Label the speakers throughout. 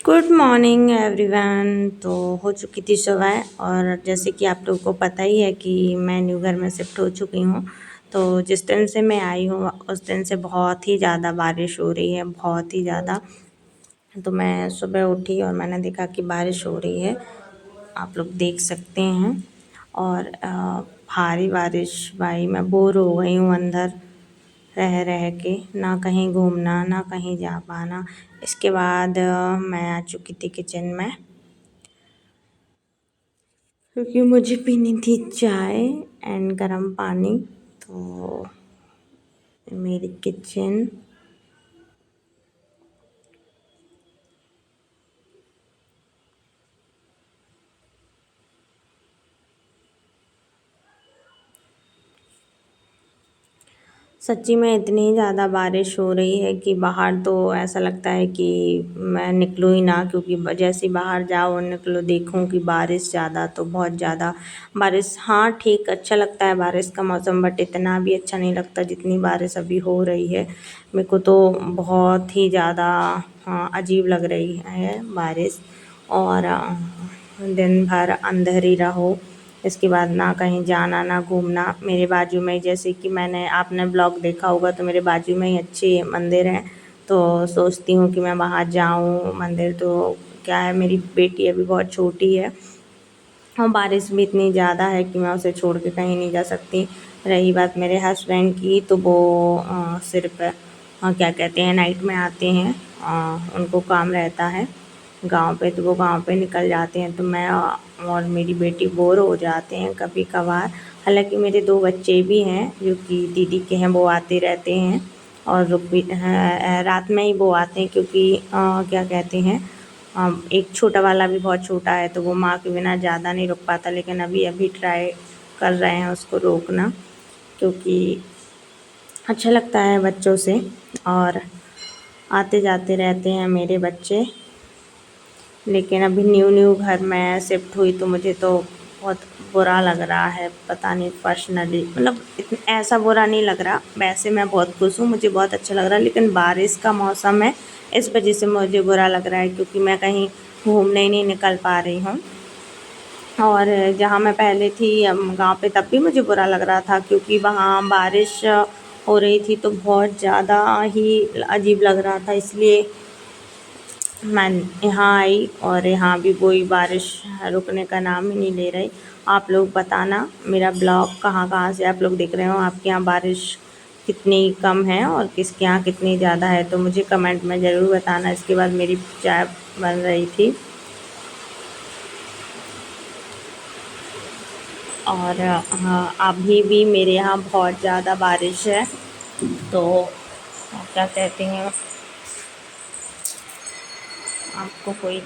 Speaker 1: Good morning everyone. तो हो चुकी थी सुबह और जैसे कि आप लोगों को पता ही है कि मैं न्यू घर में शिफ्ट हो चुकी हूँ। तो जिस दिन से मैं आई हूँ उस दिन से बहुत ही ज़्यादा बारिश हो रही है, बहुत ही ज़्यादा। तो मैं सुबह उठी और मैंने देखा कि बारिश हो रही है, आप लोग देख सकते हैं। और भारी बारिश, भाई मैं बोर हो गई हूँ अंदर रह रह के, ना कहीं घूमना ना कहीं जा पाना। इसके बाद मैं आ चुकी थी किचन में क्योंकि मुझे पीनी थी चाय एंड गर्म पानी। तो मेरी किचन सच्ची में इतनी ज़्यादा बारिश हो रही है कि बाहर तो ऐसा लगता है कि मैं निकलूँ ही ना, क्योंकि जैसे ही बाहर जाओ और निकलो देखूँ कि बारिश ज़्यादा, तो बहुत ज़्यादा बारिश। हाँ ठीक, अच्छा लगता है बारिश का मौसम, बट इतना भी अच्छा नहीं लगता जितनी बारिश अभी हो रही है। मेरे को तो बहुत ही ज़्यादा हाँ अजीब लग रही है बारिश। और दिन भर अंदर ही रहो, इसके बाद ना कहीं जाना ना घूमना। मेरे बाजू में, जैसे कि मैंने आपने ब्लॉग देखा होगा, तो मेरे बाजू में ही अच्छे मंदिर हैं। तो सोचती हूँ कि मैं वहाँ जाऊँ मंदिर। तो क्या है, मेरी बेटी अभी बहुत छोटी है और बारिश भी इतनी ज़्यादा है कि मैं उसे छोड़ के कहीं नहीं जा सकती। रही बात मेरे हस्बैंड की, तो वो सिर्फ क्या कहते हैं, नाइट में आते हैं। उनको काम रहता है गांव पे, तो वो गांव पे निकल जाते हैं। तो मैं और मेरी बेटी बोर हो जाते हैं कभी कभार। हालांकि मेरे दो बच्चे भी हैं जो कि दीदी के हैं, वो आते रहते हैं और रुक भी रात में ही वो आते हैं, क्योंकि क्या कहते हैं, एक छोटा वाला भी बहुत छोटा है, तो वो माँ के बिना ज़्यादा नहीं रुक पाता। लेकिन अभी अभी ट्राई कर रहे हैं उसको रोकना, क्योंकि अच्छा लगता है बच्चों से। और आते जाते रहते हैं मेरे बच्चे। लेकिन अभी न्यू न्यू घर में शिफ्ट हुई तो मुझे तो बहुत बुरा लग रहा है, पता नहीं पर्सनली, मतलब ऐसा बुरा नहीं लग रहा, वैसे मैं बहुत खुश हूँ, मुझे बहुत अच्छा लग रहा है। लेकिन बारिश का मौसम है, इस वजह से मुझे बुरा लग रहा है, क्योंकि मैं कहीं घूमने ही नहीं निकल पा रही हूँ। और जहाँ मैं पहले थी गांव पे, तब भी मुझे बुरा लग रहा था, क्योंकि वहाँ बारिश हो रही थी तो बहुत ज़्यादा ही अजीब लग रहा था। इसलिए मैं यहाँ आई और यहाँ भी वही बारिश रुकने का नाम ही नहीं ले रही। आप लोग बताना मेरा ब्लॉग कहाँ कहाँ से आप लोग देख रहे हो, आपके यहाँ बारिश कितनी कम है और किसके यहाँ कितनी ज़्यादा है, तो मुझे कमेंट में ज़रूर बताना। इसके बाद मेरी चाय बन रही थी और हाँ अभी भी मेरे यहाँ बहुत ज़्यादा बारिश है। तो क्या कहते हैं, आपको कोई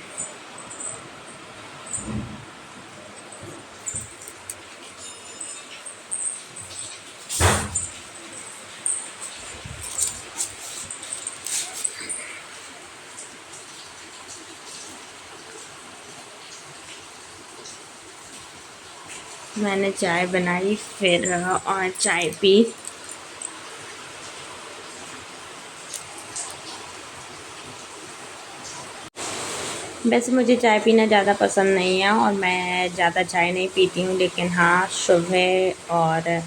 Speaker 1: मैंने चाय बनाई, फिर और चाय पी। वैसे मुझे चाय पीना ज़्यादा पसंद नहीं है और मैं ज़्यादा चाय नहीं पीती हूँ, लेकिन हाँ सुबह और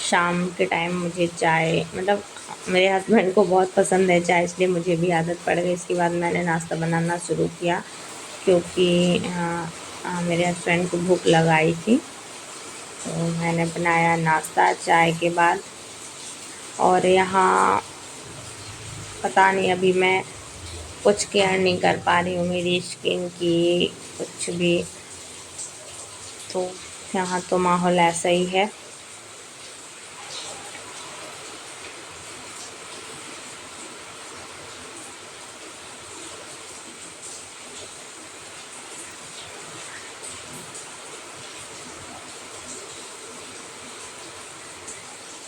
Speaker 1: शाम के टाइम मुझे चाय, मतलब मेरे हस्बैंड को बहुत पसंद है चाय, इसलिए मुझे भी आदत पड़ गई। इसके बाद मैंने नाश्ता बनाना शुरू किया, क्योंकि मेरे हस्बैंड को भूख लगाई थी। तो मैंने बनाया नाश्ता चाय के बाद। और यहाँ पता नहीं, अभी मैं कुछ केयर नहीं कर पा रही हूँ मेरी स्किन की, कुछ भी। तो यहाँ तो माहौल ऐसा ही है।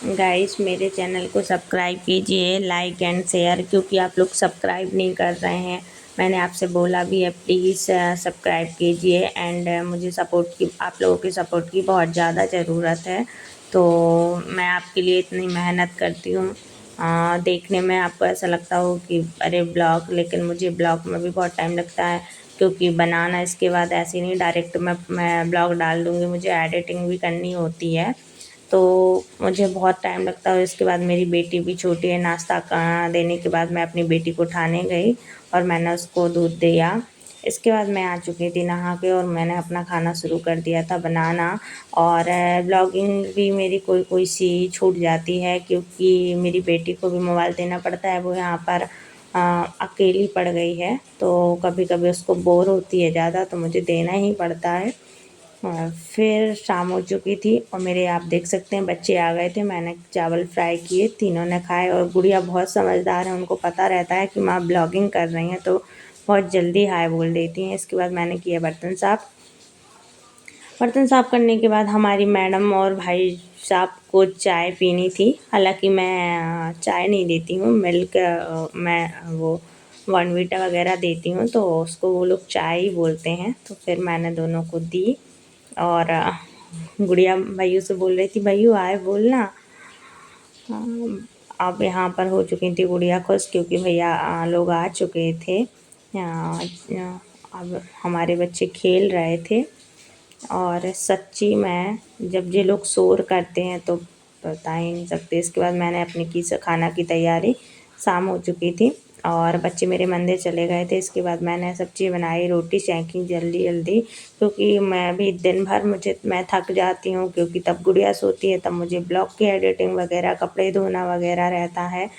Speaker 1: गाइस मेरे चैनल को सब्सक्राइब कीजिए, लाइक एंड शेयर, क्योंकि आप लोग सब्सक्राइब नहीं कर रहे हैं। मैंने आपसे बोला भी है, प्लीज़ सब्सक्राइब कीजिए। एंड मुझे सपोर्ट की, आप लोगों की सपोर्ट की बहुत ज़्यादा ज़रूरत है। तो मैं आपके लिए इतनी मेहनत करती हूँ देखने में आपको ऐसा लगता हो कि अरे ब्लॉग, लेकिन मुझे ब्लॉग में भी बहुत टाइम लगता है, क्योंकि बनाना इसके बाद ऐसे नहीं डायरेक्ट मैं ब्लॉग डाल दूँगी, मुझे एडिटिंग भी करनी होती है, तो मुझे बहुत टाइम लगता है। इसके बाद मेरी बेटी भी छोटी है, नाश्ता देने के बाद मैं अपनी बेटी को उठाने गई और मैंने उसको दूध दिया। इसके बाद मैं आ चुकी थी नहा के और मैंने अपना खाना शुरू कर दिया था बनाना। और ब्लॉगिंग भी मेरी कोई कोई सी छूट जाती है, क्योंकि मेरी बेटी को भी मोबाइल देना पड़ता है, वो यहाँ पर अकेली पड़ गई है, तो कभी कभी उसको बोर होती है ज़्यादा, तो मुझे देना ही पड़ता है। फिर शाम हो चुकी थी और मेरे आप देख सकते हैं बच्चे आ गए थे, मैंने चावल फ्राई किए, तीनों ने खाए। और गुड़िया बहुत समझदार है, उनको पता रहता है कि माँ ब्लॉगिंग कर रही हैं, तो बहुत जल्दी हाय बोल देती हैं। इसके बाद मैंने किया बर्तन साफ़ करने के बाद हमारी मैडम और भाई साहब को चाय पीनी थी। हालांकि मैं चाय नहीं देती हूँ, मिल्क मैं वो बॉर्नवीटा वगैरह देती हूँ, तो उसको वो लोग चाय ही बोलते हैं। तो फिर मैंने दोनों को दी। और गुड़िया भैयू से बोल रही थी, भैयू आए बोलना। अब यहाँ पर हो चुकी थी गुड़िया खुश, क्योंकि भैया लोग आ चुके थे। अब हमारे बच्चे खेल रहे थे। और सच्ची मैं, जब ये लोग शोर करते हैं तो बता ही नहीं सकते। इसके बाद मैंने अपनी की खाना की तैयारी, शाम हो चुकी थी और बच्चे मेरे मंदिर चले गए थे। इसके बाद मैंने सब्ज़ी बनाई, रोटी सेंकी जल्दी जल्दी, क्योंकि मैं भी दिन भर मैं थक जाती हूँ, क्योंकि तब गुड़िया सोती है, तब मुझे ब्लॉग की एडिटिंग वगैरह, कपड़े धोना वगैरह रहता है,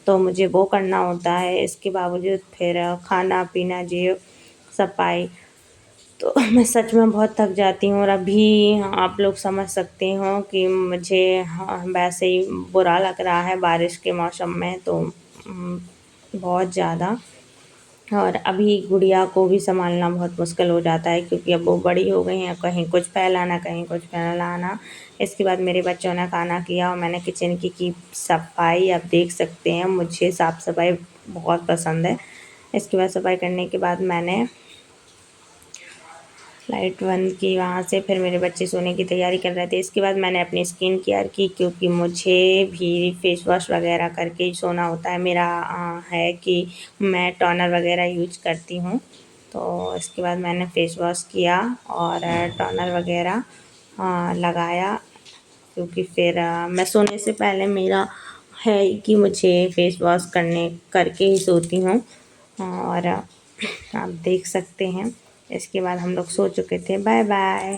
Speaker 1: तो मुझे वो करना होता है। इसके बावजूद फिर खाना पीना, ये सफाई, तो मैं सच में बहुत थक जाती हूँ। और अभी आप लोग समझ सकते हो कि मुझे वैसे ही बुरा लग रहा है बारिश के मौसम में, तो बहुत ज़्यादा। और अभी गुड़िया को भी संभालना बहुत मुश्किल हो जाता है, क्योंकि अब वो बड़ी हो गई हैं, कहीं कुछ फैलाना कहीं कुछ फैलाना। इसके बाद मेरे बच्चों ने खाना किया और मैंने किचन की सफाई। आप देख सकते हैं मुझे साफ़ सफाई बहुत पसंद है। इसके बाद सफाई करने के बाद मैंने लाइट बंद की वहाँ से। फिर मेरे बच्चे सोने की तैयारी कर रहे थे। इसके बाद मैंने अपनी स्किन केयर की, क्योंकि मुझे भी फेस वॉश वगैरह करके ही सोना होता है। मेरा है कि मैं टोनर वगैरह यूज करती हूँ, तो इसके बाद मैंने फेस वॉश किया और टोनर वगैरह लगाया, क्योंकि फिर मैं सोने से पहले मेरा है कि मुझे फेस वॉश करके ही सोती हूँ। और आप देख सकते हैं। इसके बाद हम लोग सो चुके थे। Bye bye.